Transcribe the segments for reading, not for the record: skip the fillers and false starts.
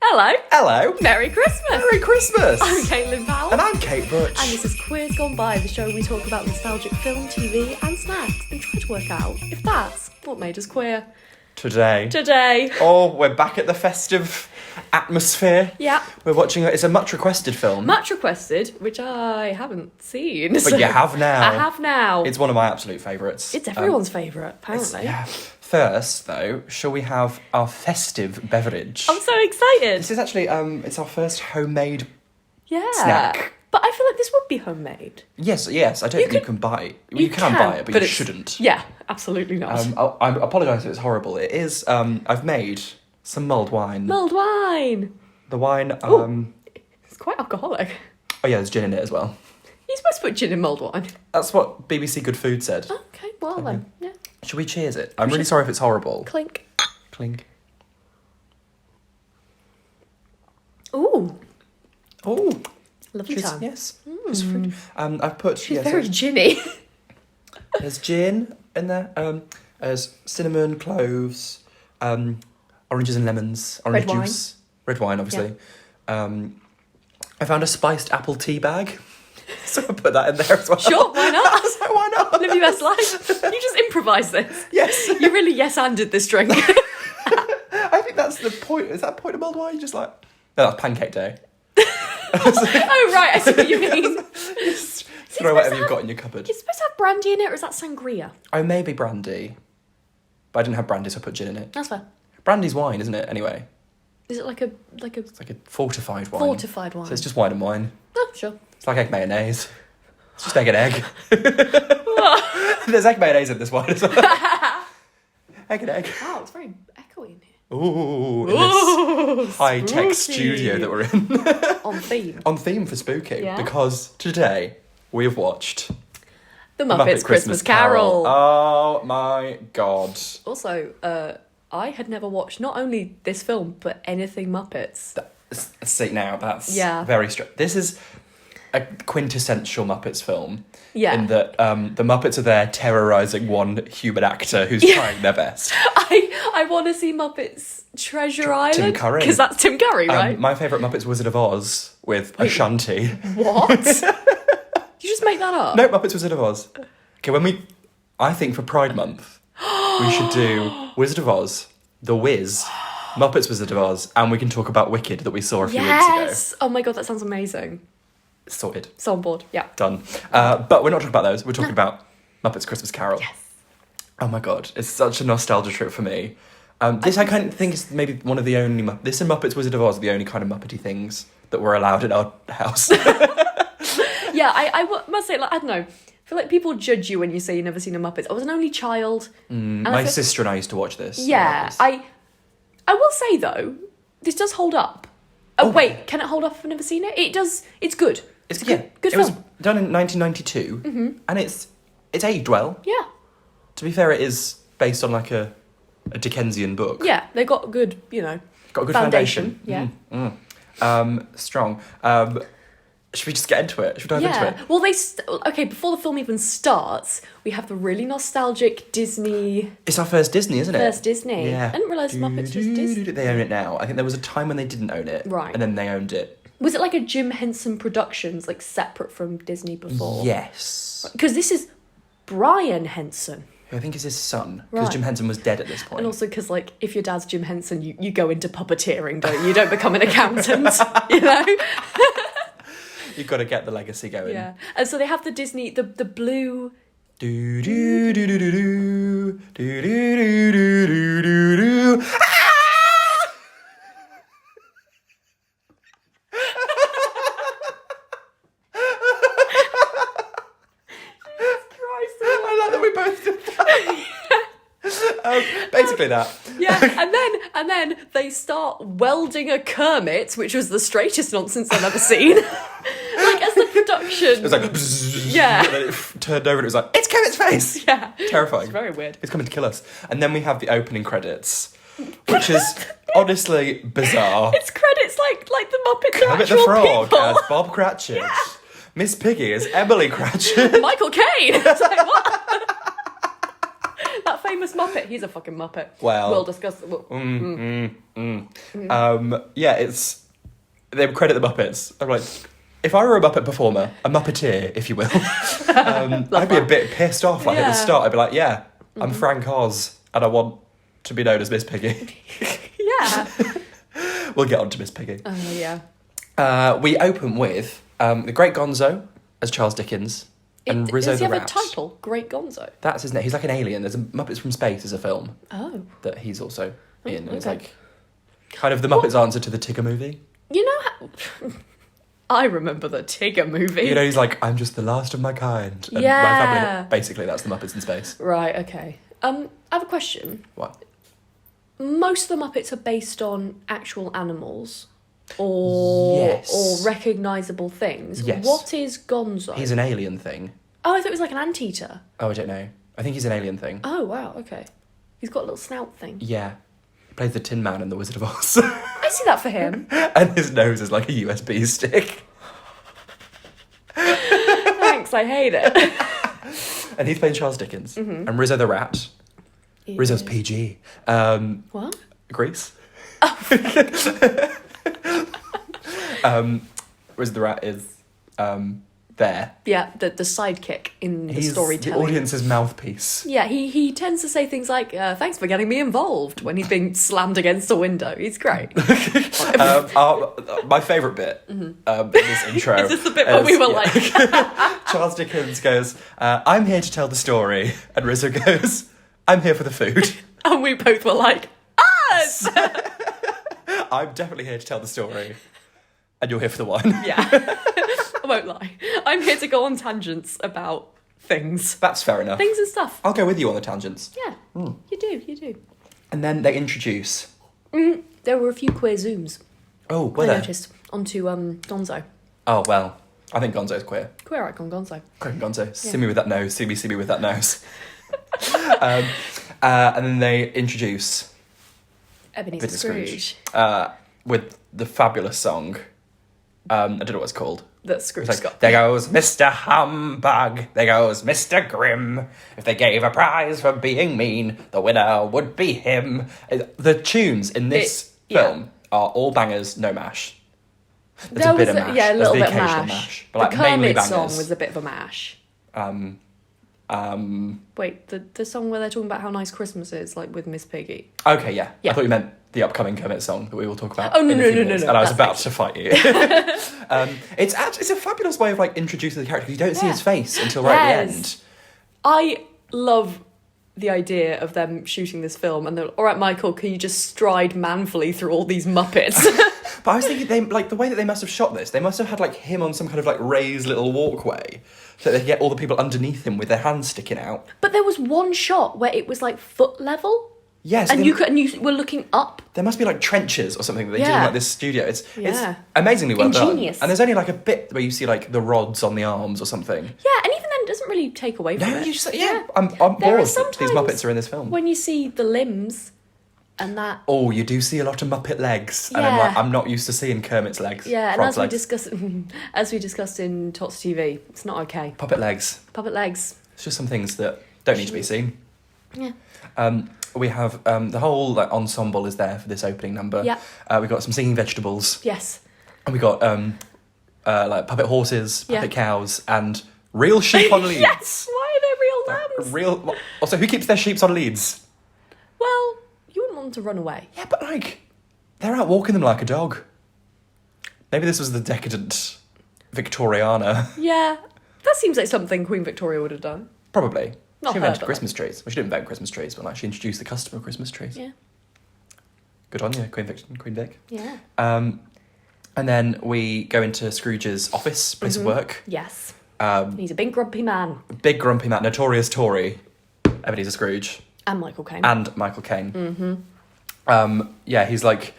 Hello. Hello. Merry Christmas. Merry Christmas. I'm Caitlin Powell. And I'm Kate Butch. And this is Queers Gone By, the show we talk about nostalgic film, TV and snacks and try to work out if that's what made us queer. Today. Oh, we're back at the festive atmosphere. Yeah. We're watching it's a much requested film. Much requested, which I haven't seen. But you have now. I have now. It's one of my absolute favourites. It's everyone's favourite, apparently. Yeah. First, though, shall we have our festive beverage? I'm so excited. This is actually, it's our first homemade Yeah. snack. But I feel like this would be homemade. Yes. I don't think you can buy it. You can buy it, but you shouldn't. Yeah, absolutely not. I apologise if it's horrible. It is, I've made some mulled wine. Mulled wine. The wine, It's quite alcoholic. Oh yeah, there's gin in it as well. You're supposed to put gin in mulled wine. That's what BBC Good Food said. Okay, well then, yeah. Should we cheers it? I'm really sorry if it's horrible. Clink. Clink. Ooh. Oh. Lovely time. Yes. Just fruit. I've put... She's very ginny. There's gin in there. There's cinnamon, cloves, oranges and lemons, orange Red wine. juice. Red wine, obviously. I found a spiced apple tea bag. So I put that in there as well. Sure, why not? I was like, why not? Live your best life. You just improvise this. Yes. You really yes-anded this drink. I think that's the point. Is that the point of mulled wine? You just like... No, that's pancake day. Oh, right, I see what you mean. Just throw whatever you've got in your cupboard. It's supposed to have brandy in it, or is that sangria? Oh, maybe brandy. But I didn't have brandy, so I put gin in it. That's fair. Brandy's wine, isn't it, anyway? Is it like a... It's like a fortified wine. Fortified wine. So it's just wine and wine. Oh, sure. It's like egg mayonnaise. It's just egg and egg. There's egg mayonnaise in this wine as well. Egg and egg. Wow, it's very echoey in here. Ooh, in this high-tech studio that we're in. On theme. On theme for spooky. Yeah. Because today we have watched... The Muppets Christmas Carol. Oh my God. Also, I had never watched not only this film, but anything Muppets. See, now that's Yeah. very strange. This is a quintessential Muppets film. Yeah. In that the Muppets are there terrorising one human actor who's trying their best. I want to see Muppets Treasure Island. Tim Curry. Because that's Tim Curry, right? My favourite Muppets Wizard of Oz with Ashanti. What? You just make that up? No, Muppets Wizard of Oz. Okay, I think for Pride Month, we should do Wizard of Oz, The Wiz, Muppets Wizard of Oz, and we can talk about Wicked that we saw a few weeks ago. Yes! Oh my God, that sounds amazing. Sorted. So on board, yeah. Done. But we're not talking about those. We're talking about Muppets Christmas Carol. Yes. Oh my God, it's such a nostalgia trip for me. This I kind of think is maybe one of the only... This and Muppets Wizard of Oz are the only kind of Muppety things that were allowed in our house. Yeah, I must say, like, I don't know. I feel like people judge you when you say you've never seen a Muppets. I was an only child. My sister and I used to watch this. Yeah, I will say, though, this does hold up. Oh, wait, can it hold up if I've never seen it? It does. It's good. It's good. Good It film. was done in 1992, and it's aged well. Yeah. To be fair, it is based on like a Dickensian book. Yeah, they got good, Got a good foundation. Yeah. Strong. Should we just get into it? Should we dive into it? Well, okay, before the film even starts, we have the really nostalgic Disney... It's our first Disney, isn't it? First Disney. Yeah. I didn't realise Muppets was Disney. They own it now. I think there was a time when they didn't own it. Right. And then they owned it. Was it like a Jim Henson Productions, like separate from Disney before? Yes. Because this is Brian Henson. Who I think is his son. Because Right. Jim Henson was dead at this point. And also because, like, if your dad's Jim Henson, you go into puppeteering, don't you? You don't become an accountant, You've got to get the legacy going. Yeah. And so they have the Disney, the blue... Do do do do do do do do do do do do. I like that we both did that. Basically that. Yeah, and then they start welding a Kermit, which was the straightest nonsense I've ever seen. Like, as the production... It was like... Bzzz, Yeah. And then it turned over and it was like, it's Kermit's face! Yeah. Terrifying. It's very weird. It's coming to kill us. And then we have the opening credits, which is honestly bizarre. It's credits like the Muppets are Kermit the actual Frog people. as Bob Cratchit. Yeah. Miss Piggy as Emily Cratchit. Michael Caine. It's like, what? That famous famous Muppet. He's a fucking Muppet. Well, we'll discuss. Yeah, it's they credit the Muppets. I'm like, if I were a Muppet performer, a Muppeteer, if you will, I'd be a bit pissed off. Like at the start, I'd be like, yeah, I'm Frank Oz, and I want to be known as Miss Piggy. Yeah. We'll get on to Miss Piggy. Oh yeah. We open with the Great Gonzo as Charles Dickens and Rizzo does he the have Rat. a title? Great Gonzo. That's his name. He's like an alien. There's a Muppets from Space as a film that he's also in. And it's like kind of the Muppets' answer to the Tigger movie. You know how... I remember the Tigger movie. You know, he's like, I'm just the last of my kind. And Yeah. my family, basically, that's the Muppets in Space. Right, okay. I have a question. What? Most of the Muppets are based on actual animals or recognisable things. Yes. What is Gonzo? He's an alien thing. Oh, I thought it was like an anteater. Oh, I don't know. I think he's an alien thing. Oh, wow, okay. He's got a little snout thing. Yeah. Plays the Tin Man in The Wizard of Oz. I see that for him. And his nose is like a USB stick. Thanks, I hate it. And he's playing Charles Dickens. And Rizzo the Rat. Rizzo's PG. What? Grease. Rizzo the Rat is there. Yeah, the sidekick in the He's storytelling. the audience's mouthpiece. Yeah, he tends to say things like, thanks for getting me involved, when he's being slammed against a window. He's great. My favourite bit in this intro. Is this the bit where we were like... Charles Dickens goes, I'm here to tell the story. And Rizzo goes, I'm here for the food. And we both were like, us! I'm definitely here to tell the story. And you're here for the wine. Yeah. I won't lie. I'm here to go on tangents about things. That's fair enough. Things and stuff. I'll go with you on the tangents. Yeah, you do. And then they introduce... There were a few queer zooms. Oh, were I there? noticed. Onto Gonzo. Oh, well, I think Gonzo's queer. Queer icon Gonzo. Queer Gonzo. See me with that nose. See me with that nose. And then they introduce... Ebenezer Scrooge. With the fabulous song. I don't know what it's called. That Scrooge It's like, got. there goes Mr. Humbug, there goes Mr. Grim. If they gave a prize for being mean, the winner would be him. The tunes in this film are all bangers, no mash. There's a bit of mash. Yeah, a little There's bit the of occasional mash. but The like mainly Kermit bangers. song was a bit of a mash. Wait, the song where they're talking about how nice Christmas is, like with Miss Piggy. Okay, yeah. Yeah. I thought you meant the upcoming Kermit song that we will talk about. Oh, no, in a no, few no, minutes, no, And I was that's about to fight you. It's a fabulous way of like introducing the character because you don't see his face until right at the end. I love the idea of them shooting this film and they're all right, Michael, can you just stride manfully through all these Muppets? But I was thinking, the way that they must have shot this, they must have had like him on some kind of like raised little walkway, so they could get all the people underneath him with their hands sticking out. But there was one shot where it was like foot level. Yes, And you were looking up. There must be like trenches or something that they do in Yeah. like this studio. It's amazingly well Ingenious. done. And there's only like a bit where you see like the rods on the arms or something. Yeah, and even then it doesn't really take away from No, it. you just I'm There are bored that these sometimes Muppets are in this film. when you see the limbs and that. Oh, you do see a lot of Muppet legs, and Yeah. I'm not used to seeing Kermit's legs. Yeah, and Frog's as we discussed in Tots TV, it's not okay. Puppet legs. Puppet legs. It's just some things that don't need to be seen. Yeah. We have the whole like ensemble is there for this opening number. Yeah. We've got some singing vegetables, Yes. and we got like puppet horses, puppet Yeah. cows, and real sheep on leads. Yes. Why are there real lambs? Real. Also, who keeps their sheep on leads? Well, you wouldn't want them to run away. Yeah, but like they're out walking them like a dog. Maybe this was the decadent Victoriana. Yeah, that seems like something Queen Victoria would have done. Probably. Not She her, invented but Christmas trees. Well, she didn't invent Christmas trees, but like she introduced the custom of Christmas trees. Yeah. Good on you, Queen Vic. Yeah. And then we go into Scrooge's office, place of work. Yes. Um, He's a big grumpy man. Big grumpy man, notorious Tory, Ebenezer Scrooge, And Michael Caine. and Michael Caine. Yeah, he's like,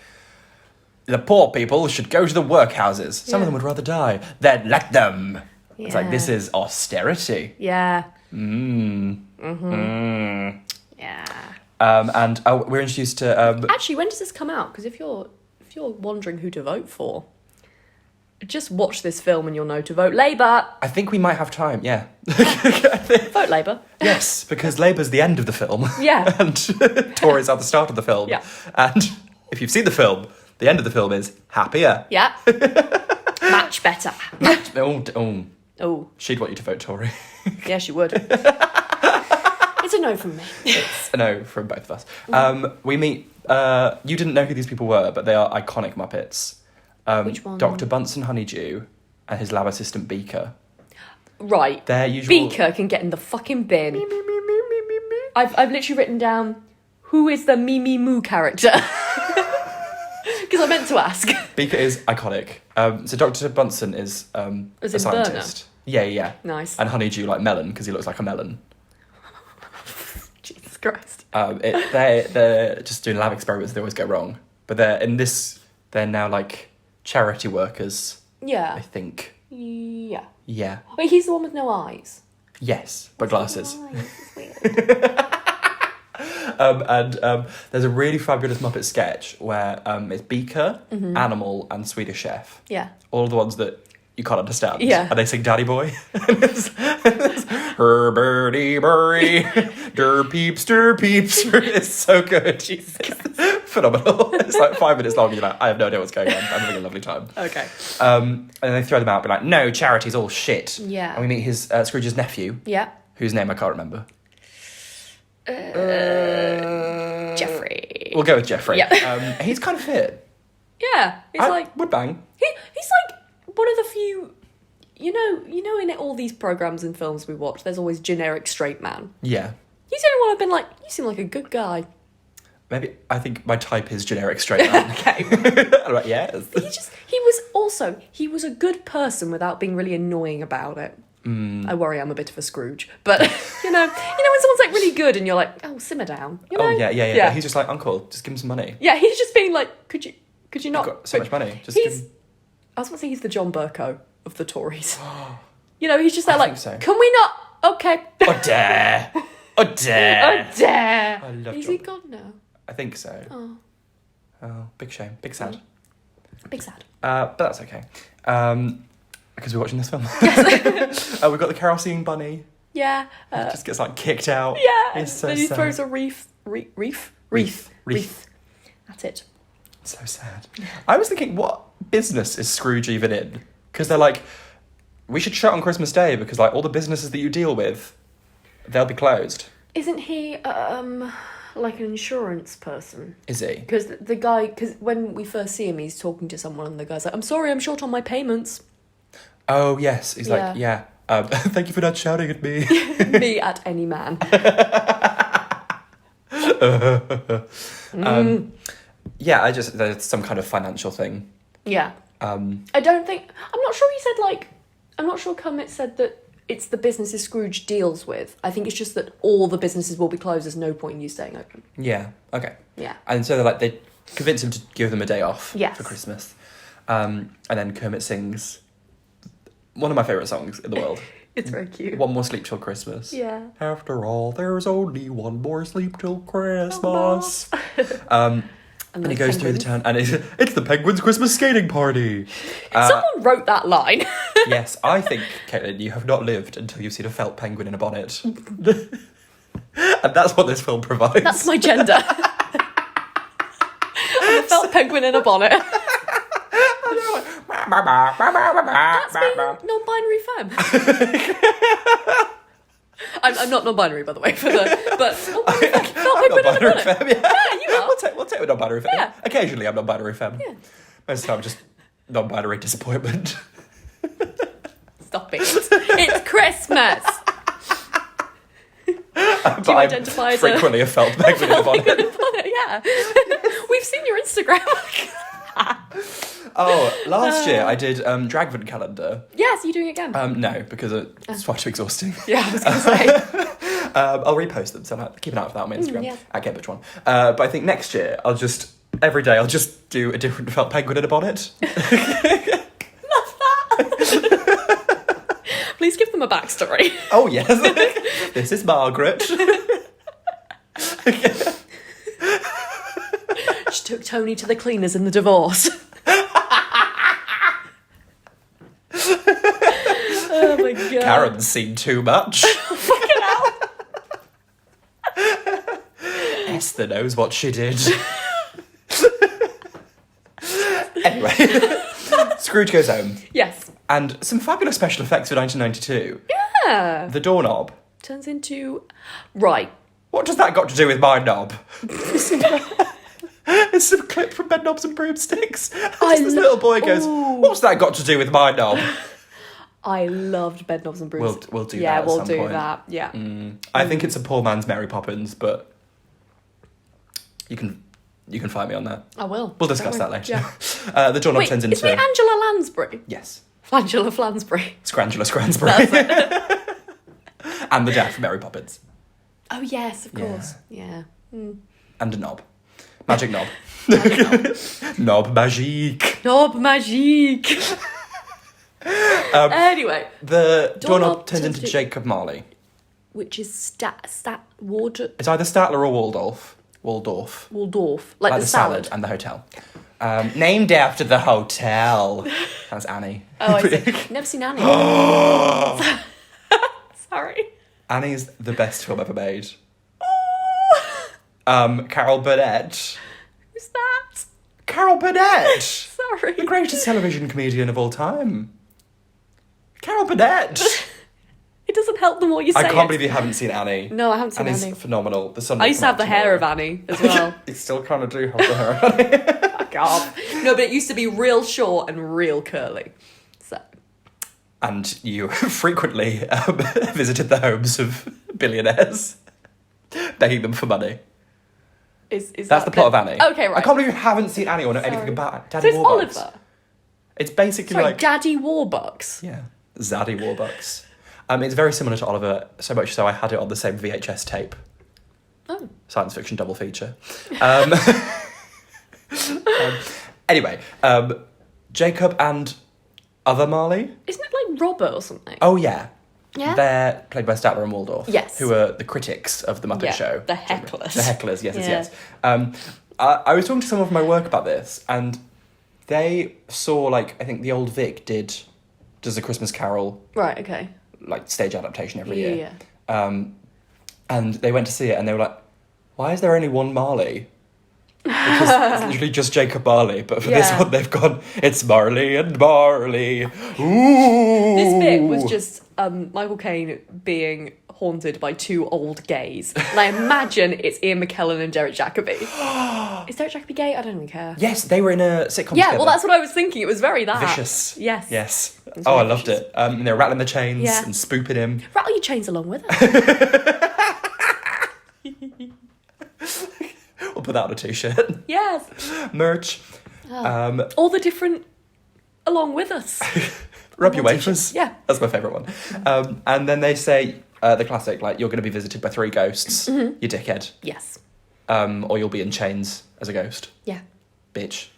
the poor people should go to the workhouses. Some of them would rather die. Then let them. It's like, this is austerity. Yeah. Yeah. And we're introduced to... Actually, when does this come out? Because if you're wondering who to vote for, just watch this film and you'll know to vote Labour. I think we might have time, yeah. Vote Labour. Yes, because Labour's the end of the film. Yeah. And Tories are the start of the film. Yeah. And if you've seen the film, the end of the film is happier. Yeah. Much better. Oh. She'd want you to vote Tory. Yeah, she would. It's a no from me. It's a no from both of us. We meet... you didn't know who these people were, but they are iconic Muppets. Which one? Dr. Bunsen Honeydew and his lab assistant Beaker. Right. Their usual... Beaker can get in the fucking bin. I've literally written down, who is the Mimi Moo character? Because I meant to ask. Beaker is iconic. So Dr. Bunsen is a scientist. Yeah. Nice. And Honeydew like melon, because he looks like a melon. Jesus Christ. They're just doing lab experiments, they always go wrong. But they're now like charity workers, Yeah. I think. Yeah. Yeah. Wait, he's the one with no eyes. Yes, but glasses. No eyes. It's weird. There's a really fabulous Muppet sketch where it's Beaker, Animal, and Swedish Chef. Yeah. All the ones that you can't understand. Yeah. And they sing Daddy Boy. Her birdie burry, der peeps. It's so good. Jesus. Phenomenal. It's like 5 minutes long. You're like, I have no idea what's going on. I'm having a lovely time. Okay. And they throw them out, be like, no, charity's all shit. Yeah. And we meet his Scrooge's nephew. Yeah. Whose name I can't remember. Jeffrey. We'll go with Jeffrey. Yeah. He's kind of fit. Yeah. It's would bang. He's like one of the few. You know, in all these programs and films we watch, there's always generic straight man. Yeah. He's the only one I've been like, you seem like a good guy. Maybe I think my type is generic straight man. Okay. I'm like, yes. He was a good person without being really annoying about it. I worry I'm a bit of a Scrooge, but you know when someone's like really good and you're like, oh, simmer down. You know? Oh yeah. But he's just like, uncle, just give him some money. Yeah, he's just being like, could you not? I've got so much money. Just I was going to say he's the John Burko of the Tories. He's just there like, think so. Can we not? Okay. Oh dare. Oh dare. I love Is John. he gone now? I think so. Oh, big shame. Big sad. Big sad. But that's okay. Because we're watching this film. Yes. We've got the carol singing bunny. Yeah. Just gets like kicked out. Yeah. It's so then he sad. throws a wreath. Wreath. That's it. So sad. I was thinking, what business is Scrooge even in? Because they're like, we should shut on Christmas Day because like all the businesses that you deal with, they'll be closed. Isn't he like an insurance person? Is he? Because the guy, when we first see him, he's talking to someone and the guy's like, I'm sorry, I'm short on my payments. Oh, yes. He's like, yeah. Thank you for not shouting at me. Me at any man. Yeah, there's some kind of financial thing. Yeah. I don't think, I'm not sure Kermit said that it's the businesses Scrooge deals with. I think it's just that all the businesses will be closed. There's no point in you staying open. Yeah, okay. Yeah. And so they convince him to give them a day off for Christmas. And then Kermit sings one of my favourite songs in the world. It's very cute. One More Sleep Till Christmas. Yeah. After all, there's only one more sleep till Christmas. And he goes through the town, and it's the Penguins' Christmas skating party. Someone wrote that line. Yes, I think, Caitlin, you have not lived until you've seen a felt penguin in a bonnet. And that's what this film provides. That's my gender. I'm a felt penguin in a bonnet. That's being non-binary femme. I'm not non-binary, by the way, but non-binary femme. Yeah, you are. We'll take a non-binary femme. Yeah. Occasionally I'm non-binary femme. Yeah. Most of the time just non-binary disappointment. Stop it. It's Christmas. Do you identify as frequently a felt penguin in a bonnet? Yeah. We've seen your Instagram. Last year I did Dragman calendar. Yes, are you doing it again? No, because it's far too exhausting. Yeah, I was going to say. I'll repost them, so keep an eye out for that on my Instagram, at Get Butch 1. But I think next year, every day I'll just do a different felt penguin in a bonnet. Love that. Please give them a backstory. Oh, yes. This is Margaret. She took Tony to the cleaners in the divorce. Oh my god. Karen's seen too much. Fucking hell. Esther knows what she did. Anyway, Scrooge goes home. Yes. And some fabulous special effects for 1992. Yeah. The doorknob. Turns into... Right. What does that got to do with my knob? It's a clip from Bed Knobs and Broomsticks. This little boy goes, what's that got to do with my knob? I loved Bed Knobs and Broomsticks. We'll do that Yeah, at we'll some do point. that. Yeah. I think it's a poor man's Mary Poppins, but you can find me on that. I will. We'll discuss that later. Yeah. The doorknob Wait, turns into... isn't it Angela Lansbury? Yes. Flangela Flansbury. Scrangela Scransbury. And the dad from Mary Poppins. Oh, yes, of course. Yeah. And a knob. Magic knob. Knob. Knob magique. Knob magique. Anyway. The doorknob turns into Jacob Marley. Which is Waldorf. It's either Statler or Waldorf. Waldorf. Like the salad. And the hotel. Named after the hotel. That's Annie. Oh, I see. Never seen Annie. Sorry. Annie's the best film ever made. Carol Burnett. Who's that? Carol Burnett! Sorry. The greatest television comedian of all time. Carol Burnett! It doesn't help the more you say I can't believe you haven't seen Annie. No, I haven't seen Annie's Annie. phenomenal. The sun I used to have the hair of Annie as well. You still kind of do have the hair of Annie. Fuck off. No, but it used to be real short and real curly. So. And you frequently visited the homes of billionaires, begging them for money. That's the plot of Annie. Okay, right. I can't believe you haven't seen Annie or know anything about Daddy So it's Warbucks. Oliver. It's basically Sorry, like Daddy Warbucks. yeah, Zaddy Warbucks. It's very similar to Oliver, so much so I had it on the same VHS tape. Oh. Science fiction double feature. Anyway, Jacob and other Marley. Isn't it like Robert or something? Oh yeah. Yeah? They're played by Statler and Waldorf. Yes. Who are the critics of the Muppet Show. The hecklers. The hecklers, yes, Yeah. yes. I was talking to someone from my work about this, and they saw, like, I think the old Vic does a Christmas Carol, Right, okay. like, stage adaptation every year. Yeah. And they went to see it, and they were like, why is there only one Marley? Because it's literally just Jacob Marley, but for this Yeah. one they've gone, it's Marley and Marley. Ooh. This bit was just Michael Caine being haunted by two old gays. And I imagine it's Ian McKellen and Derek Jacobi. Is Derek Jacobi gay? I don't even care. Yes, they were in a sitcom Yeah, together. well, that's what I was thinking. It was very that. Vicious. Yes. Yes. was Oh, I very loved vicious. it. And they were rattling the chains Yeah. and spooping him. Rattle your chains along with us. We'll put that on a t-shirt. Yes. Merch. All the different along with us. Rub your One wafers. t-shirt. Yeah. That's my favourite one. And then they say the classic, like, you're going to be visited by 3 ghosts, you dickhead. Yes. Or you'll be in chains as a ghost. Yeah. Bitch.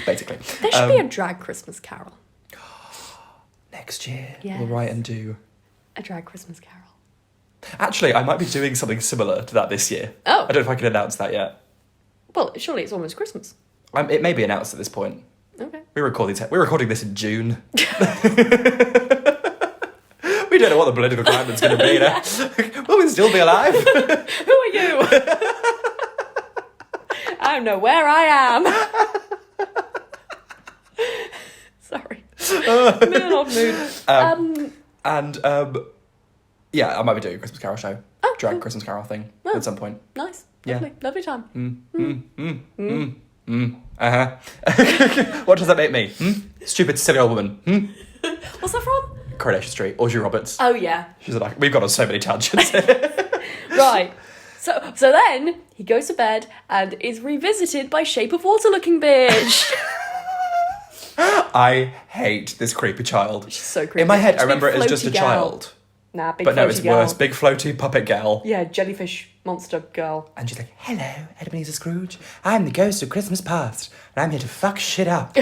Basically. There should be a drag Christmas carol. Next year, Yes. we'll write and do... A drag Christmas carol. Actually, I might be doing something similar to that this year. Oh. I don't know if I can announce that yet. Well, surely it's almost Christmas. It may be announced at this point. Okay. We're recording this in June. We don't know what the political climate's going to be. Yeah. Will we still be alive? Who are you? I don't know where I am. Sorry. Middle of mood. Yeah, I might be doing a Christmas Carol show. Oh, Drag cool. Christmas Carol thing Oh. at some point. Nice. Yeah. Lovely. Lovely time. What does that make me? Stupid, silly old woman. What's that from? Coronation Street. Audrey Roberts. Oh, yeah. She's like, we've gone on so many tangents. Right. So then he goes to bed and is revisited by Shape of Water looking bitch. I hate this creepy child. She's so creepy. In my head, I Big remember it as just a floaty gal. child. Nah, big But no, floaty it's girl. worse. Big floaty puppet gal. Yeah, jellyfish monster girl. And she's like, hello, Ebenezer Scrooge. I'm the ghost of Christmas past, and I'm here to fuck shit up.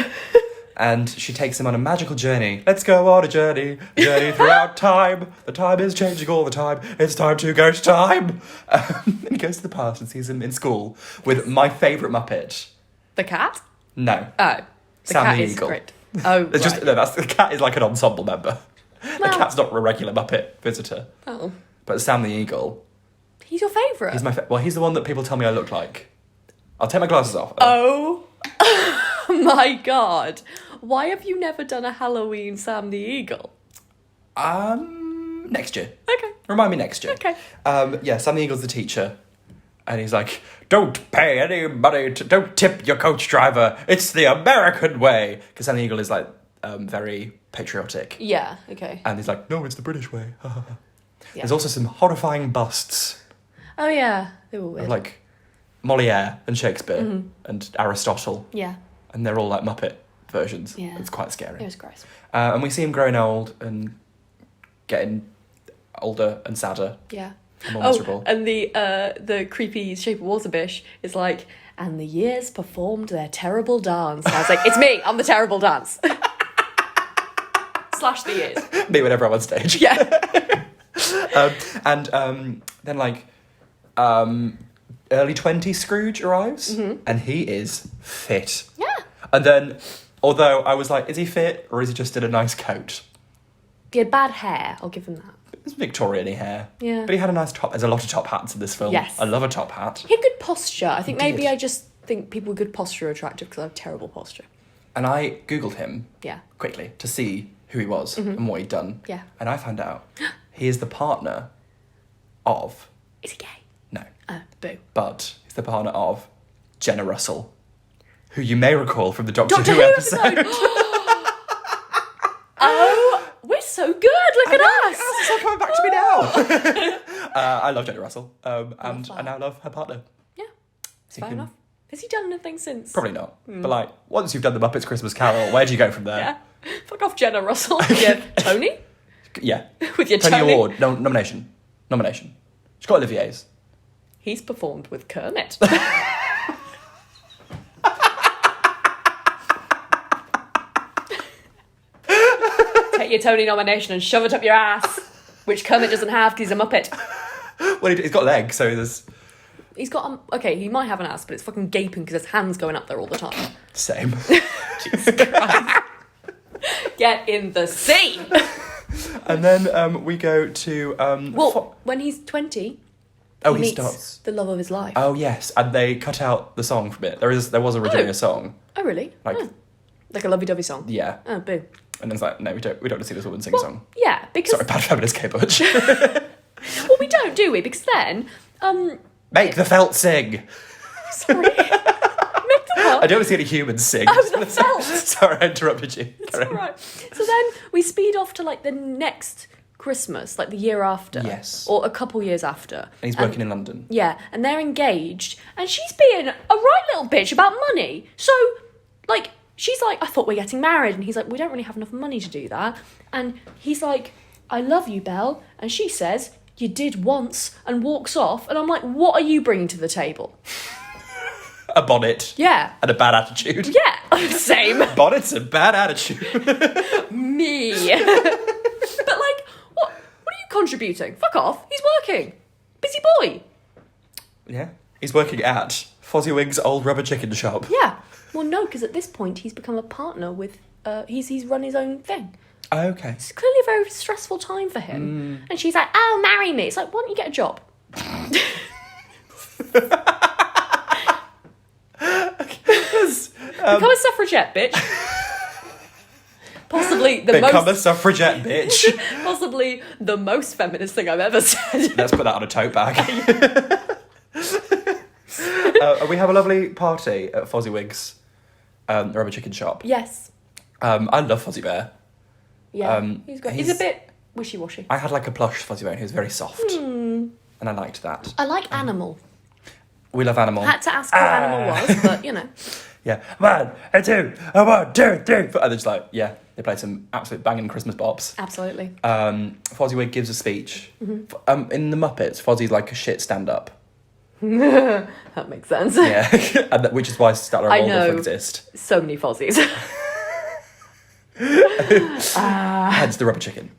And she takes him on a magical journey. Let's go on a journey throughout time. The time is changing all the time. It's time to go to time. And he goes to the past and sees him in school with my favourite Muppet. The cat? No, Oh. The Sam cat the is Eagle. great. Oh, It's just the cat is like an ensemble member. The cat's not a regular Muppet visitor. Oh. But Sam the Eagle. He's your favourite? He's he's the one that people tell me I look like. I'll take my glasses off. Oh my God. Why have you never done a Halloween Sam the Eagle? Next year. Okay. Remind me next year. Okay. Sam the Eagle's the teacher. And he's like, don't pay any money, don't tip your coach driver. It's the American way. Because Sam the Eagle is like very patriotic. Yeah, okay. And he's like, no, it's the British way. Yeah. There's also some horrifying busts. Oh, yeah. They were weird. Of like Molière and Shakespeare and Aristotle. Yeah. And they're all like Muppet versions. Yeah. It's quite scary. It was gross. And we see him growing old and getting older and sadder. Yeah. And more miserable. And the creepy Shape of Waterbish is like, and the years performed their terrible dance. And I was like, it's me, I'm the terrible dance. Slash the years. Me whenever I'm on stage. Yeah. Then like early 20s Scrooge arrives and he is fit. Yeah. And then, although I was like, is he fit or is he just in a nice coat? He had bad hair, I'll give him that. It's Victorian-y hair. Yeah. But he had a nice top. There's a lot of top hats in this film. Yes. I love a top hat. He had good posture. I think maybe did. I just think people with good posture are attractive because I have terrible posture. And I Googled him Yeah. quickly to see who he was and what he'd done. Yeah. And I found out he is the partner of... Is he gay? No. Boo. But he's the partner of Jenna Russell, who you may recall from the Doctor Doctor Who Who episode. Oh, we're so good. Look at us. It's all coming back to me now. I love Jenna Russell. And I now love her partner. Yeah, it's He fair can- enough. Has he done anything since? Probably not. But like, once you've done the Muppets Christmas Carol, where do you go from there? Yeah. Fuck off, Jenna Russell. Yeah. Tony? Yeah. With your Tony Tony. Award. No, nomination. She's got Olivier's. He's performed with Kermit. Take your Tony nomination and shove it up your ass, which Kermit doesn't have because he's a Muppet. Well, he's got legs, so there's... He's got, okay, he might have an ass, but it's fucking gaping because his hand's going up there all the time. Same. Jesus Christ. Get in the sea! And then we go to... when he's 20, he meets starts... the love of his life. Oh, yes. And they cut out the song from it. There was originally a song. Oh, really? Like- Like a lovey-dovey song? Yeah. Oh, boo. And it's like, no, we don't want to see this woman sing a song. Yeah, because... Sorry, bad feminist Kate Butch. Well, we don't, do we? Because then... Make the felt sing. Sorry. Make the what? I don't want to see any humans sing. Oh, the felt. Sorry, I interrupted you. It's all right. So then we speed off to like the next Christmas, like the year after. Yes. Or a couple years after. And he's working in London. Yeah, and they're engaged, and she's being a right little bitch about money. So, like, she's like, I thought we're getting married. And he's like, we don't really have enough money to do that. And he's like, I love you, Belle. And she says, you did once, and walks off. And I'm like, what are you bringing to the table? A bonnet. Yeah. And a bad attitude. Yeah, same. Bonnets and bad attitude. Me. But like, what are you contributing? Fuck off. He's working. Busy boy. Yeah. He's working at Fozziwig's old rubber chicken shop. Yeah. Well, no, because at this point he's become a partner with. He's run his own thing. Oh, okay. It's clearly a very stressful time for him. And she's like, "Oh, marry me." It's like, why don't you get a job? Become a suffragette, bitch. Possibly Become a suffragette, bitch. possibly the most feminist thing I've ever said. Let's put that on a tote bag. We have a lovely party at Fozziwig's rubber chicken shop. Yes. I love Fozzie Bear. Yeah. He's great. He's a bit wishy-washy. I had like a plush Fozzie Bear and he was very soft. And I liked that. I like Animal. We love Animal. I had to ask what Animal was, but you know. Yeah. 1, 2, 1, 2, 3. And they're just like, yeah, they played some absolute banging Christmas bops. Absolutely. Fozziwig gives a speech. In the Muppets, Fozzie's like a shit stand-up. That makes sense. Yeah. Which is why Statler I and know. Waldorf exist. So many Fozzies. Hence the rubber chicken.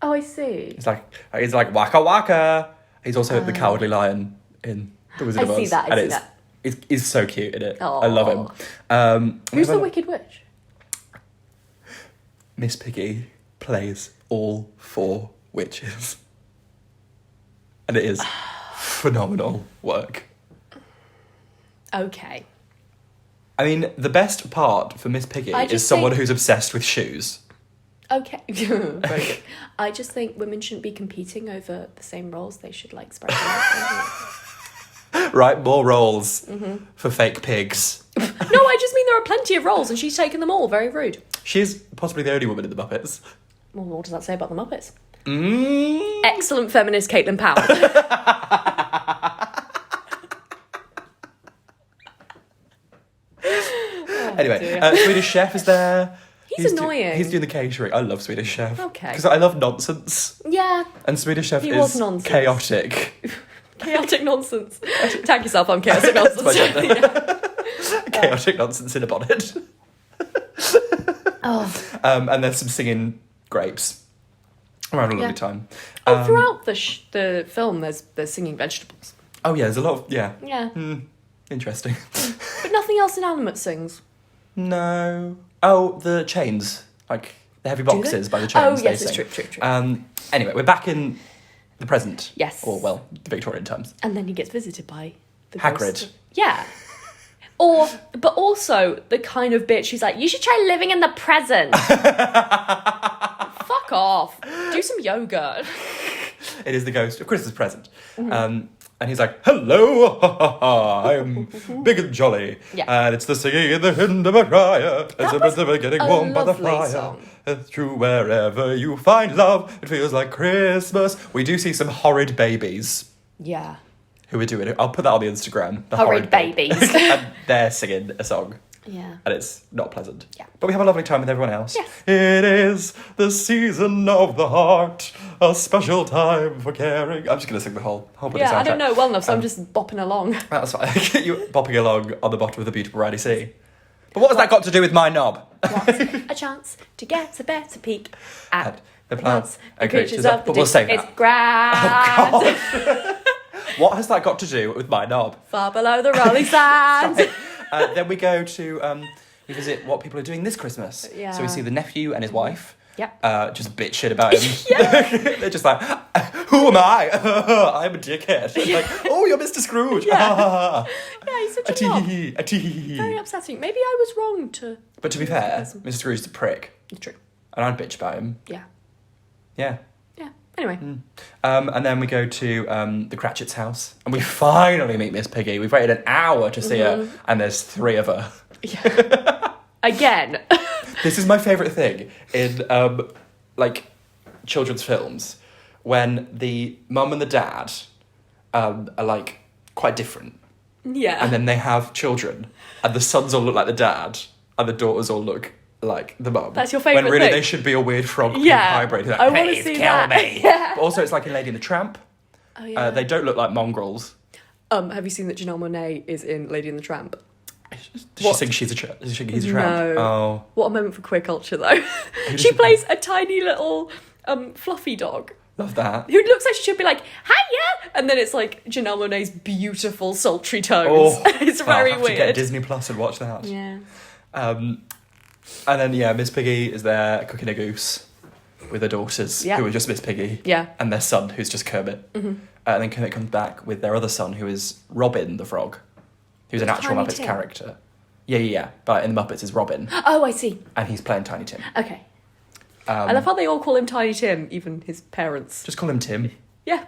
Oh, I see. He's like waka waka. He's also the Cowardly Lion in The Wizard of Oz. I see that. I see that. He's so cute in it. Aww. I love him. Who's the Wicked Witch? Miss Piggy plays all 4 witches. And it is phenomenal work. Okay. I mean, the best part for Miss Piggy is someone who's obsessed with shoes. Okay. Very good. I just think women shouldn't be competing over the same roles. They should, like, spread them out. Right, more roles for fake pigs. No, I just mean there are plenty of roles and she's taken them all. Very rude. She's possibly the only woman in the Muppets. Well, what does that say about the Muppets? Mm. Excellent feminist Caitlin Powell. Anyway, Swedish Chef is there. He's annoying. He's doing the catering. I love Swedish Chef. Okay. Because I love nonsense. Yeah. And Swedish Chef was is nonsense. chaotic. Chaotic nonsense. Tag yourself on chaotic nonsense. That's my gender. Chaotic nonsense in a bonnet. And there's some singing grapes. Around a lovely time. Throughout the film, there's singing vegetables. Oh yeah, there's a lot of Yeah. Interesting. But nothing else inanimate sings. No. Oh, the chains, like the heavy boxes by the chains. Oh yes, they it's sing. true. Anyway, we're back in the present. Yes. Or well, the Victorian times. And then he gets visited by the Hagrid. ghost. Yeah. But also the kind of bitch who's like, you should try living in the present. Fuck off. Do some yoga. It is the ghost of Christmas present. And he's like, hello, I'm big and jolly. Yeah. And it's the singing in the hymn of Mariah. It's a getting warm by the fire. Song. Through wherever you find love, it feels like Christmas. We do see some horrid babies Yeah. who are doing it. I'll put that on the Instagram. The Horrid babies. And they're singing a song. Yeah. And it's not pleasant. Yeah. But we have a lovely time with everyone else. Yes. It is the season of the heart, a special time for caring. I'm just going to sing the whole bloody soundtrack. Yeah, I don't know well enough, so I'm just bopping along. That's fine. You're bopping along on the bottom of the beautiful Rowdy Sea. But what has that got to do with my knob? What's a chance to get a better peek at the plants and creatures of the But we'll deep. save It's that. grand. Oh, God. What has that got to do with my knob? Far below the rolling sands. Then we go to we visit what people are doing this Christmas. Yeah. So we see the nephew and his wife. Yep. Just bitch shit about him. They're just like, who am I? I'm a dickhead. Like, oh, you're Mr. Scrooge. Yeah, he's such a knob. A tee. Very upsetting. Maybe I was wrong to... But to be fair, Mr. Scrooge's a prick. True. And I'd bitch about him. Yeah. Yeah. Yeah. Anyway. And then we go to the Cratchit's house. And we finally meet Miss Piggy. We've waited an hour to see her. And there's 3 of her. Yeah. Again. This is my favourite thing in, like, children's films. When the mum and the dad are, like, quite different. Yeah. And then they have children. And the sons all look like the dad. And the daughters all look like the mum. That's your favourite When really thing? they should be a weird frog hybrid. Like, I want to please see kill that. me. Yeah. But also it's like in Lady and the Tramp. Oh, yeah. They don't look like mongrels. Have you seen that Janelle Monáe is in Lady and the Tramp? Does she think she's a tramp? He's a tramp? No. Oh. What a moment for queer culture, though. does She she plays a tiny little fluffy dog. Love that. Who looks like she should be like, hiya! And then it's like Janelle Monáe's beautiful, sultry tones. Oh, It's very I'll have weird. to get Disney Plus and watch that. Yeah. And then, Miss Piggy is there cooking a goose with her daughters, Yeah. who are just Miss Piggy. Yeah. And their son, who's just Kermit. Mm-hmm. And then Kermit comes back with their other son, who is Robin the Frog, who's an actual Tiny Muppets Tim. character. Yeah. But in the Muppets is Robin. Oh, I see. And he's playing Tiny Tim. Okay. I love how they all call him Tiny Tim, even his parents. Just call him Tim. Yeah.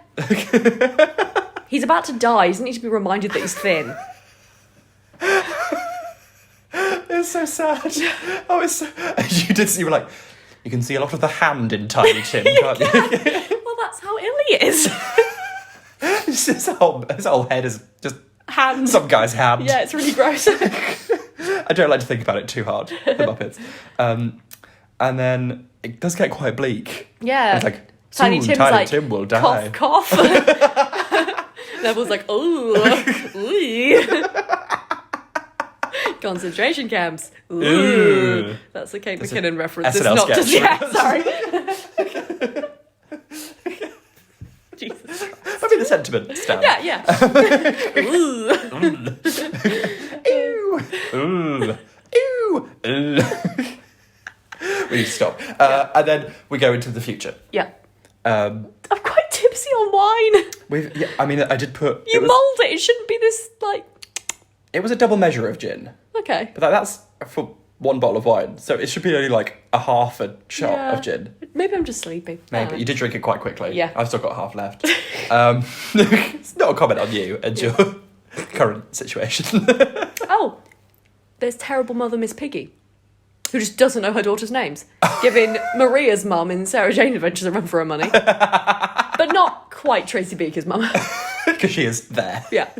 He's about to die. He doesn't need to be reminded that he's thin. It's so sad. Oh, it's so... You were like, you can see a lot of the hand in Tiny Tim, can't you? Well, that's how ill he is. his whole head is just Hand. some guy's hand. Yeah, it's really gross. I don't like to think about it too hard, the Muppets. And then it does get quite bleak. Yeah. It's like, Tiny soon Tim's Tiny like, Tim will die. cough. Neville's like, ooh. Concentration camps. Ooh. Ooh. That's a Kate McKinnon reference. It's SNL not just... sketch. Yeah, sorry. Jesus. I mean, the sentiment stand. Yeah. Ooh. Ooh. Ooh. Ooh. We need to stop. And then we go into the future. Yeah. Um, I'm quite tipsy on wine. I did put... You mulled it. It shouldn't be this, like... It was a double measure of gin. Okay. But that's for one bottle of wine. So it should be only like a half a shot of gin. Maybe I'm just sleepy. Maybe. You did drink it quite quickly. Yeah. I've still got half left. It's not a comment on you and your current situation. Oh, there's terrible mother Miss Piggy, who just doesn't know her daughter's names, giving Maria's mum in Sarah Jane Adventures a run for her money. But not quite Tracy Beaker's mum. Because she is there. Yeah.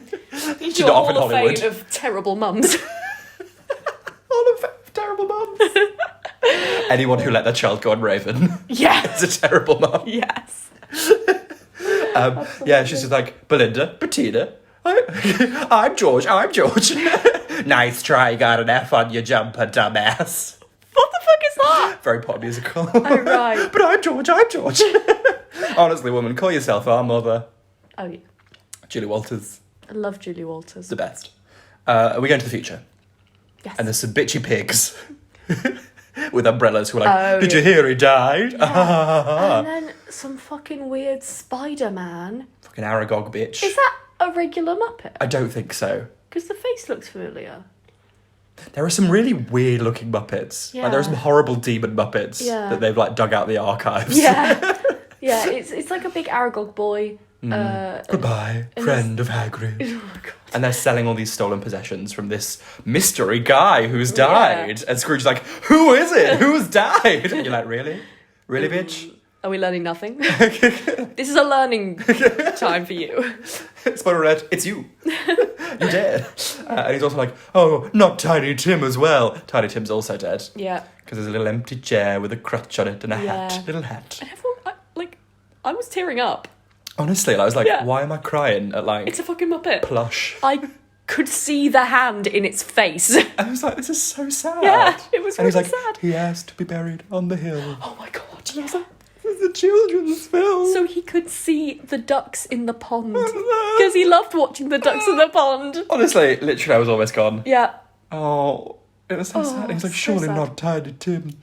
She's not off in Hall of Hollywood. Fame of terrible mums. Hall of Fame of terrible mums. Anyone who let their child go on Raven Yes. is a terrible mum. Yes. Yeah, she's just like, Belinda, Bettina, I'm George. Nice try, you got an F on your jumper, dumbass. What the fuck is that? Very pop musical. Oh, right. But I'm George. Honestly, woman, call yourself our mother. Oh, yeah. Julie Walters, I love Julie Walters. the best. Are we going to the future? Yes. And there's some bitchy pigs with umbrellas who are like, Oh, did yeah. you hear he died? Yeah. And then some fucking weird Spider-Man. Fucking Aragog bitch. Is that a regular Muppet? I don't think so. Because the face looks familiar. There are some really weird looking Muppets. Yeah. Like, there are some horrible demon Muppets Yeah. that they've like dug out the archives. Yeah. Yeah, it's like a big Aragog boy. Goodbye, and friend of Hagrid. Oh my god. And they're selling all these stolen possessions from this mystery guy who's died. And Scrooge's like, who is it? Who's died? And you're like, really? Really, bitch? Are we learning nothing? This is a learning time for you. Spoiler alert, it's you. You're dead. And he's also like, oh, not Tiny Tim as well. Tiny Tim's also dead. Yeah. Because there's a little empty chair with a crutch on it and a Yeah. hat. Little hat. And everyone, I was tearing up. Honestly, I was like, Yeah. why am I crying at like It's a fucking Muppet. plush? I could see the hand in its face. I was like, this is so sad. Yeah, it was and he's really like, sad. he asked to be buried on the hill. Oh my god. And I was like, this is a children's film. So he could see the ducks in the pond. Because he loved watching the ducks in the pond. Honestly, literally, I was almost gone. Yeah. Oh, it was so sad. He's like, so surely sad. not Tiny Tim. It's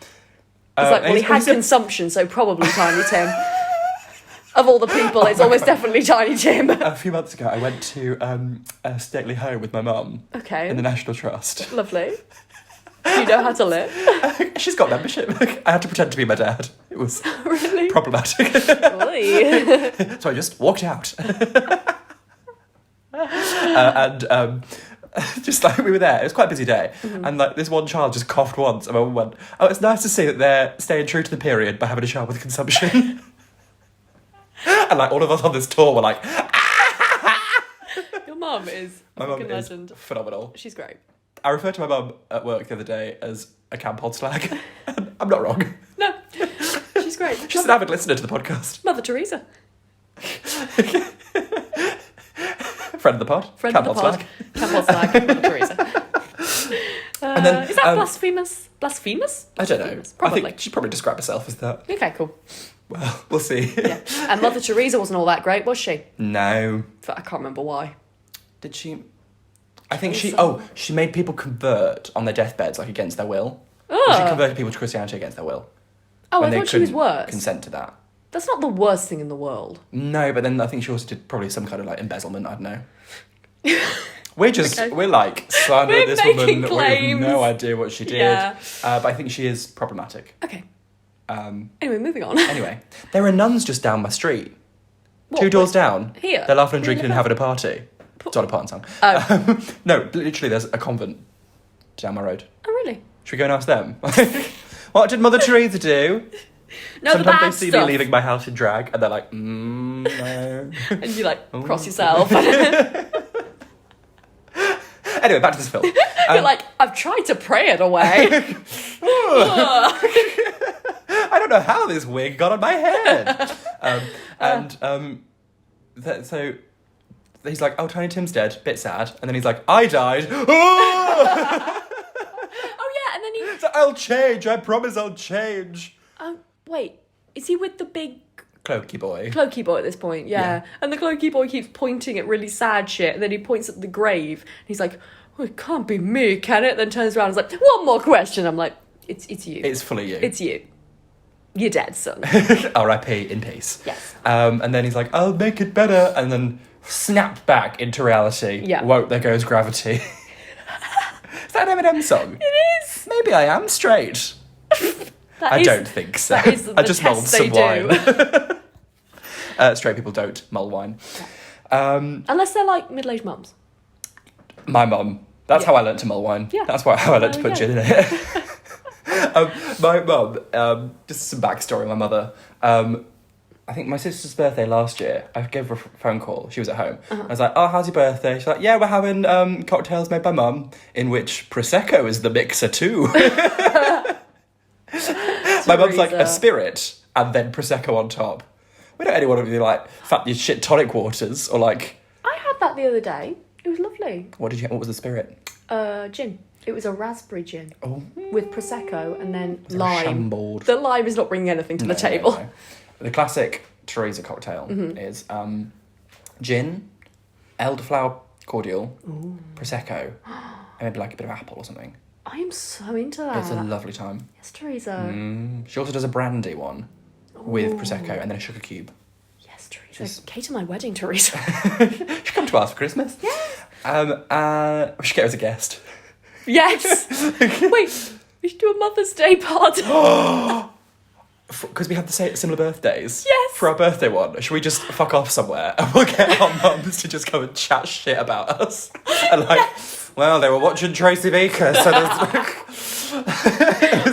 like, well, he had said- consumption, so probably Tiny Tim. Of all the people, it's almost definitely Tiny Tim. A few months ago, I went to a stately home with my mum Okay. in the National Trust. Lovely. You know how to live. She's got membership. I had to pretend to be my dad. It was Really? problematic. Oy. So I just walked out. Just like we were there, it was quite a busy day, and like this one child just coughed once, and my mum went, "Oh, it's nice to see that they're staying true to the period by having a child with consumption." And like all of us on this tour were like, Your mum is a "My mum fucking is legend. phenomenal." She's great. I referred to my mum at work the other day as a camp hod slag. And I'm not wrong. No, she's great. She's an avid listener to the podcast. Mother Teresa. Friend of the pod. Friend camp of the hod pod. slag. Camp hod slag. Mother Teresa. And then, is that blasphemous? Blasphemous? I don't know. Blasphemous? I Probably. think she'd probably describe herself as that. Okay, cool. Well, we'll see. Yeah. And Mother Teresa wasn't all that great, was she? No. But I can't remember why. Did she? I think think she. so. She made people convert on their deathbeds, like against their will. Oh. She converted people to Christianity against their will. Oh, when I they thought she was couldn't worse. Consent to that. That's not the worst thing in the world. No, but then I think she also did probably some kind of like embezzlement. I don't know. We're just Okay. we're like slander We're this making woman. We have claims. no idea what she did. Yeah. But I think she is problematic. Okay. Anyway, Anyway, moving on. there are nuns just down my street. What, 2 doors down. Here? They're laughing and Here in drinking the and having a party. It's not a party song. Oh. No, literally, there's a convent down my road. Oh, really? Should we go and ask them? What did Mother Teresa do? No, the Sometimes bad they see stuff. me leaving my house in drag, and they're like, no. And you like Oh. cross yourself. Anyway, back to this film. You're like, I've tried to pray it away. I don't know how this wig got on my head. So he's like, oh, Tiny Tim's dead, bit sad. And then he's like, I died. Oh! Oh yeah, and then he. So I'll change, I promise I'll change. Wait, is he with the big Cloaky boy. cloaky boy at this point? Yeah. And the cloaky boy keeps pointing at really sad shit, and then he points at the grave. And he's like, "Oh, it can't be me, can it?" Then turns around and is like, "One more question." I'm like, It's you. It's fully you. It's you. You're dead, son. R.I.P. in peace. Yes. And then he's like, I'll make it better. And then snapped back into reality. Yeah. Whoa, there goes gravity. Is that an Eminem song? It is. Maybe I am straight. I don't think so. That is I just mulled some wine. Do. Straight people don't mull wine. Unless they're like middle-aged mums. My mum. That's how I learnt to mull wine. Yeah. That's how I learnt to put gin in it. My mum, just some backstory on my mother. I think my sister's birthday last year, I gave her a phone call. She was at home. I was like, oh, how's your birthday? She's like, yeah, we're having cocktails made by mum, in which Prosecco is the mixer too. My mum's like a spirit and then Prosecco on top. We don't anyone want to be like your shit tonic waters or like... I had that the other day. It was lovely. What was the spirit? Gin. It was a raspberry gin. Oh. With Prosecco and then It's lime. shambled. The lime is not bringing anything to the table. No. The classic Teresa cocktail is gin, elderflower cordial, Prosecco, and maybe like a bit of apple or something. I am so into that. It's a lovely time. Yes, Teresa. She also does a brandy one with Prosecco and then a sugar cube. Yes, Teresa. Cater my wedding, Teresa. She come to us for Christmas. Yes. We should get her as a guest. Yes. Wait, we should do a Mother's Day party. Because we have the similar birthdays. Yes. For our birthday one, should we just fuck off somewhere and we'll get our mums to just come and chat shit about us? And like, well, they were watching Tracy Beaker, so it's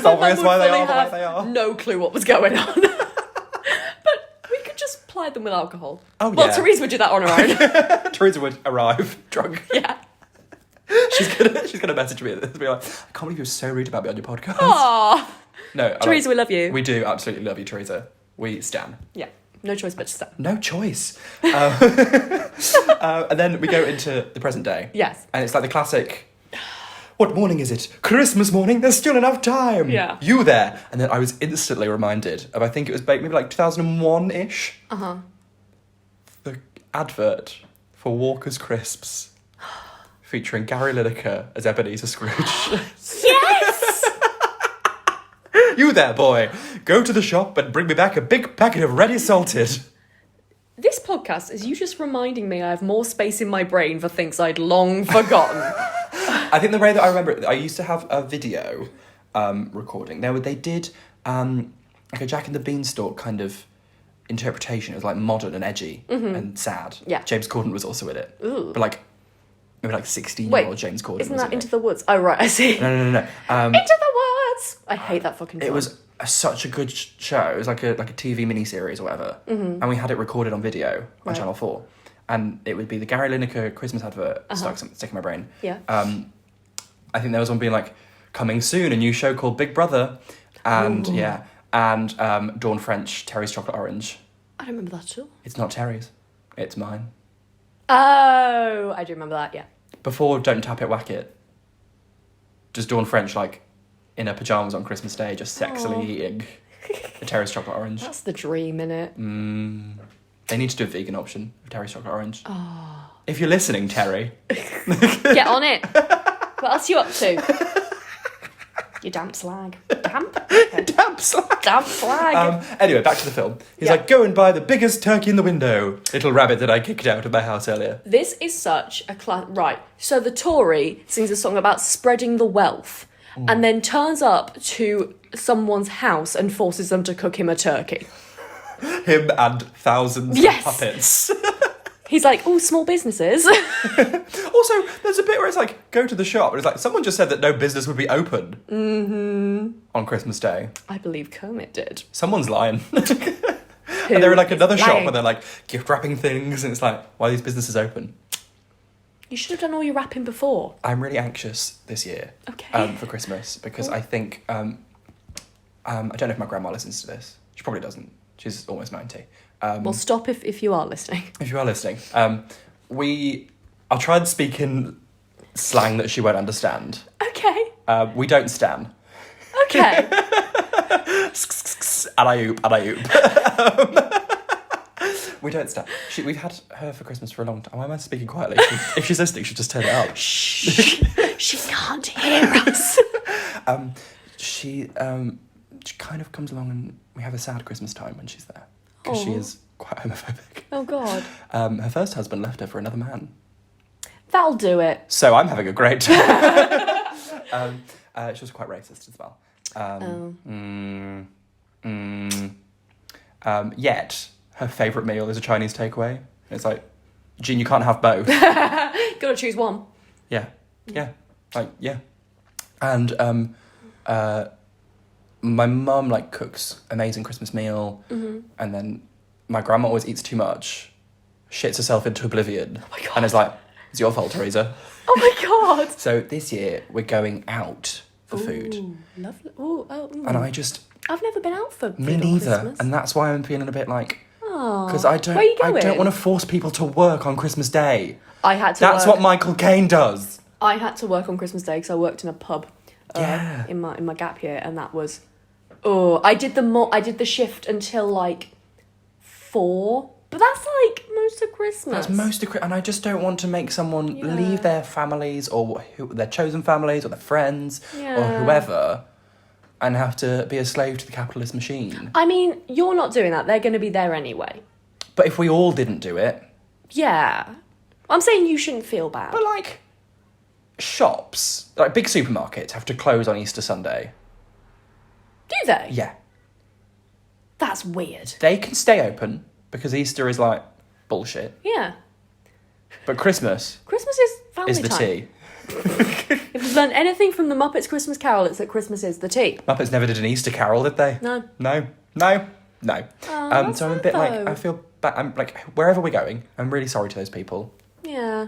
obvious why they are the way they are. No clue what was going on. But we could just ply them with alcohol. Oh, well, yeah. Teresa would do that on her own. Teresa would arrive drunk. Yeah. She's gonna message me and be like, I can't believe you were so rude about me on your podcast. Aww. No, Teresa, we love you. We do absolutely love you, Teresa. We stan. Yeah. No choice but to stan. No choice. And then we go into the present day. Yes. And it's like the classic, what morning is it? Christmas morning, there's still enough time. Yeah. You there. And then I was instantly reminded of, I think it was maybe like 2001-ish. The advert for Walker's Crisps featuring Gary Lineker as Ebenezer Scrooge. Yes! You there, boy. Go to the shop and bring me back a big packet of ready salted. This podcast is you just reminding me I have more space in my brain for things I'd long forgotten. I think the way that I remember it, I used to have a video recording. They did like a Jack and the Beanstalk kind of interpretation. It was like modern and edgy and sad. Yeah. James Corden was also in it. Ooh. But like, maybe like 16-year-old James Corden Isn't was that in Into it. the Woods? Oh, right, I see. No. Into the Woods! I hate that fucking film. It was such a good show. It was like a TV miniseries or whatever. And we had it recorded on video on Channel 4. And it would be the Gary Lineker Christmas advert stuck in my brain. Yeah. I think there was one being like, coming soon, a new show called Big Brother. And Dawn French, Terry's Chocolate Orange. I don't remember that at all. It's not Terry's. It's mine. Oh, I do remember that, yeah. Before Don't Tap It, Whack It. Just Dawn French, like, in her pyjamas on Christmas Day, just sexily eating a Terry's Chocolate Orange. That's the dream, innit? They need to do a vegan option of Terry's Chocolate Orange. Oh. If you're listening, Terry. Get on it. What else are you up to? You damp slag. Damp? Okay. Damp slag. Damp slag. Anyway, back to the film. He's like, go and buy the biggest turkey in the window, little rabbit that I kicked out of my house earlier. This is such a Right, so the Tory sings a song about spreading the wealth and then turns up to someone's house and forces them to cook him a turkey. Him and thousands of puppets. He's like, oh, small businesses. Also, there's a bit where it's like, go to the shop. And it's like, someone just said that no business would be open on Christmas Day. I believe Kermit did. Someone's lying. And they're in like another shop where they're like gift wrapping things. And it's like, why are these businesses open? You should have done all your wrapping before. I'm really anxious this year for Christmas because I think, I don't know if my grandma listens to this. She probably doesn't. She's almost 90. Well, stop if you are listening. If you are listening. I'll try and speak in slang that she won't understand. Okay. We don't stan. Okay. And I oop. We don't stan. We've had her for Christmas for a long time. Why am I speaking quietly? If she's listening, she'll just turn it up. Shh. She can't hear us. She kind of comes along and we have a sad Christmas time when she's there. Because she is quite homophobic. Oh, God. Her first husband left her for another man. That'll do it. So I'm having a great time. She was quite racist as well. Yet, her favourite meal is a Chinese takeaway. It's like, Jean, you can't have both. Gotta choose one. Yeah. And my mum, like, cooks amazing Christmas meal. Mm-hmm. And then my grandma always eats too much, shits herself into oblivion. Oh my God. And is like, it's your fault, Teresa. Oh my God. So this year, we're going out for food. Lovely. And I've never been out for food me on neither. Christmas. And that's why I'm feeling a bit like, because where are you going? I don't want to force people to work on Christmas Day. That's what Michael Caine does. I had to work on Christmas Day because I worked in a pub in my gap year, and that was I did the shift until like 4, but that's like most of Christmas. And I just don't want to make someone leave their families or their chosen families or their friends or whoever and have to be a slave to the capitalist machine. I mean, you're not doing that. They're going to be there anyway. But if we all didn't do it... Yeah. I'm saying you shouldn't feel bad. But, like, shops, like big supermarkets, have to close on Easter Sunday. Do they? Yeah. That's weird. They can stay open because Easter is, like, bullshit. Yeah. But Christmas... Christmas is family is the time. tea. If you've learned anything from the Muppets Christmas Carol, it's that Christmas is the tea. Muppets never did an Easter Carol, did they? No. Oh, so I'm a bit like, I feel bad. I'm like, wherever we're going, I'm really sorry to those people. Yeah.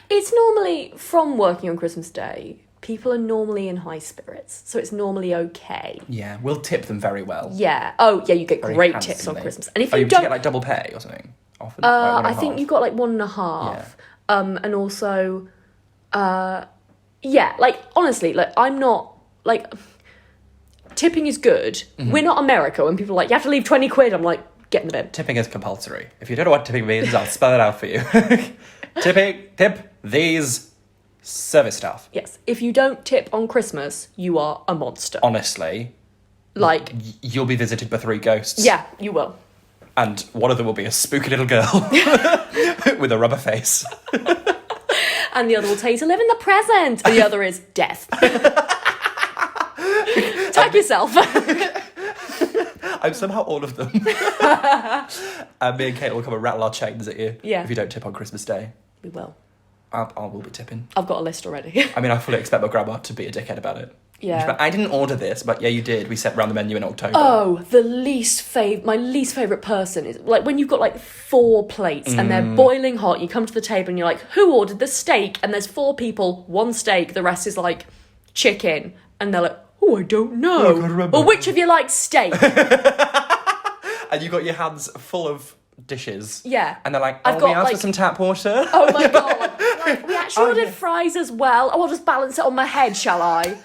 It's normally, from working on Christmas Day, people are normally in high spirits, so it's normally okay. Yeah, we'll tip them very well. Yeah. Oh, yeah, you get Very great handsomely. tips on Christmas. And if you you don't... get like double pay or something? Often? I think you've got like 1.5. And also... like, honestly, like, I'm not, like, tipping is good. Mm-hmm. We're not America when people are like, you have to leave 20 quid. I'm like, get in the bin. Tipping is compulsory. If you don't know what tipping means, I'll spell it out for you. Tip these service staff. Yes. If you don't tip on Christmas, you are a monster. Honestly. Like... You'll be visited by 3 ghosts. Yeah, you will. And one of them will be a spooky little girl with a rubber face. And the other will tell you to live in the present. And the other is death. Tag yourself. I'm somehow all of them. And me and Kate will come and rattle our chains at you. Yeah. If you don't tip on Christmas Day. We will. I will be tipping. I've got a list already. I mean, I fully expect my grandma to be a dickhead about it. Yeah. I didn't order this, but yeah, you did. We set round the menu in October. Oh, my least favourite person is, like, when you've got, like, 4 plates and they're boiling hot, you come to the table and you're like, who ordered the steak? And there's 4 people, 1 steak, the rest is, like, chicken. And they're like, oh, I don't know. Oh, I can't remember. Well, which of you likes steak? And you got your hands full of dishes. Yeah. And they're like, I've we got, asked like... for some tap water. Oh, my God. Like, we actually ordered fries as well. Oh, I'll just balance it on my head, shall I?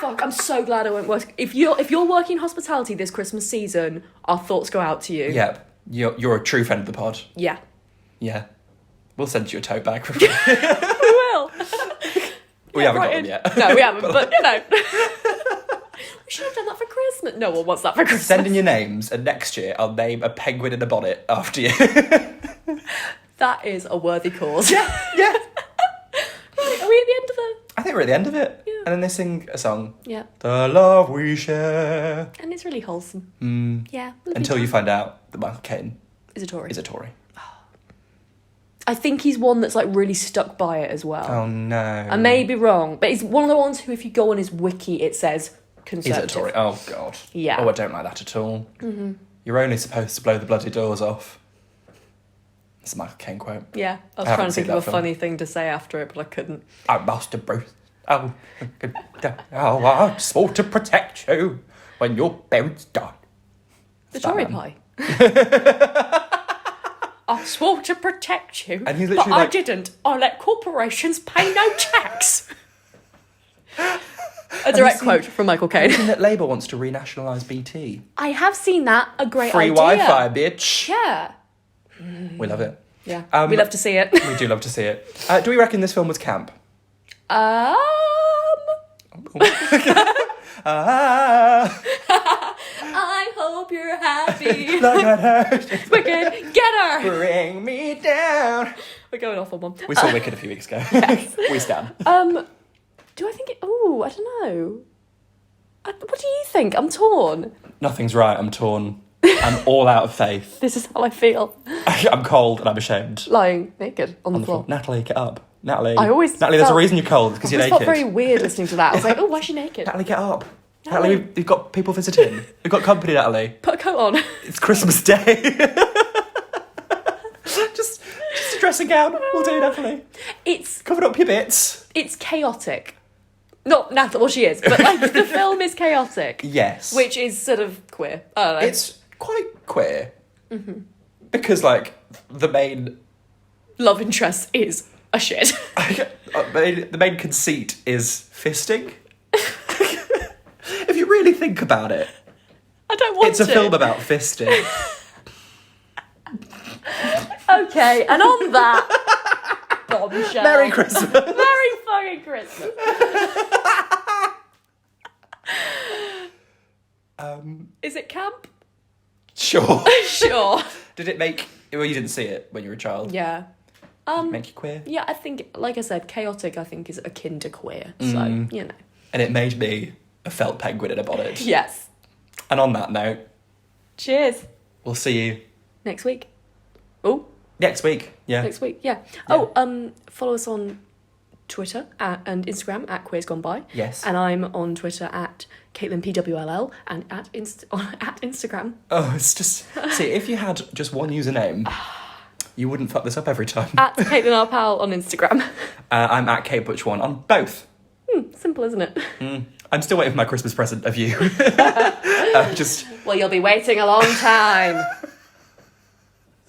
Fuck, I'm so glad I won't work. If you're working in hospitality this Christmas season, our thoughts go out to you. Yep. You're a true friend of the pod. Yeah. Yeah. We'll send you a tote bag. We will. We haven't got them yet. No, we haven't, but, you know. We should have done that for Christmas. No one wants that for Christmas. Send in your names, and next year I'll name a penguin in a bonnet after you. That is a worthy cause. Yeah. Right, are we at the end of the... I think we're at the end of it. Yeah. And then they sing a song. Yeah. The love we share. And it's really wholesome. Yeah. Until you find out that Michael Caine is a Tory. I think he's one that's, like, really stuck by it as well. Oh, no. I may be wrong, but he's one of the ones who, if you go on his wiki, it says Conservative. Is it a Tory? Oh, God. Yeah. Oh, I don't like that at all. Mm-hmm. You're only supposed to blow the bloody doors off. It's a Michael Caine quote. Yeah. I was trying to think of a funny thing to say after it, but I couldn't. I must have Bruce. I swore to protect you when your parents died. The Tory pie. I swore to protect you, and he's but literally I like, didn't. I let corporations pay no tax. A direct quote from Michael Caine. Have you seen that Labour wants to renationalise BT? I have seen that. A great Free idea. Wi-Fi, bitch. Yeah. We love it. Yeah. We love to see it. We do love to see it. Do we reckon this film was camp? I hope you're happy. Like I heard. Wicked, get her. Bring me down. We're going off on one. We saw Wicked a few weeks ago. Yes. We stand. Do I think it... Oh, I don't know. What do you think? I'm torn. Nothing's right. I'm torn. I'm all out of faith. This is how I feel. I'm cold and I'm ashamed. Lying naked on the floor. Natalie, get up. Natalie. Natalie, there's a reason you're cold. It's because you're I naked. felt very weird listening to that. I was like, oh, why is she naked? Natalie, get up. Natalie, we've got people visiting. We've got company, Natalie. Put a coat on. It's Christmas Day. just a dressing gown will do, Natalie. It's Covered up your bits. It's chaotic. Not Natalie, well, she is, but like the film is chaotic. Yes. Which is sort of queer. I don't know. It's quite queer. Mm-hmm. Because, like, the main... Love interest is a shit. The main conceit is fisting. If you really think about it, I don't want it's a film about fisting. Okay, and on that bombshell. Merry Christmas. Merry fucking Christmas. Is it camp? Sure. Sure. Did it make... Well, you didn't see it when you were a child. Yeah. Make you queer? Yeah, I think, like I said, chaotic, I think, is akin to queer. So, you know. And it made me a felt penguin in a bonnet. Yes. And on that note... Cheers. We'll see you... Next week. Oh. Next week, yeah. Next week, yeah. Oh, follow us on Twitter and Instagram at Queers Gone By. Yes. And I'm on Twitter at CaitlinPWLL and at Instagram. Oh, it's just... See, if you had just one username, you wouldn't fuck this up every time. At Caitlin R. Powell on Instagram. I'm at KButch1 on both. Simple, isn't it? I'm still waiting for my Christmas present of you. Well, you'll be waiting a long time.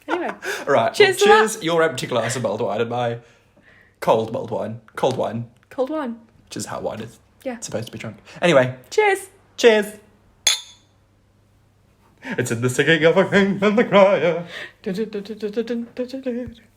Anyway. Right. Cheers. Well, cheers your empty glass of mulled wine and my cold mulled wine. Cold wine. Cold wine. Which is how wine is supposed to be drunk. Anyway. Cheers. Cheers. It's in the singing of a king and the crier.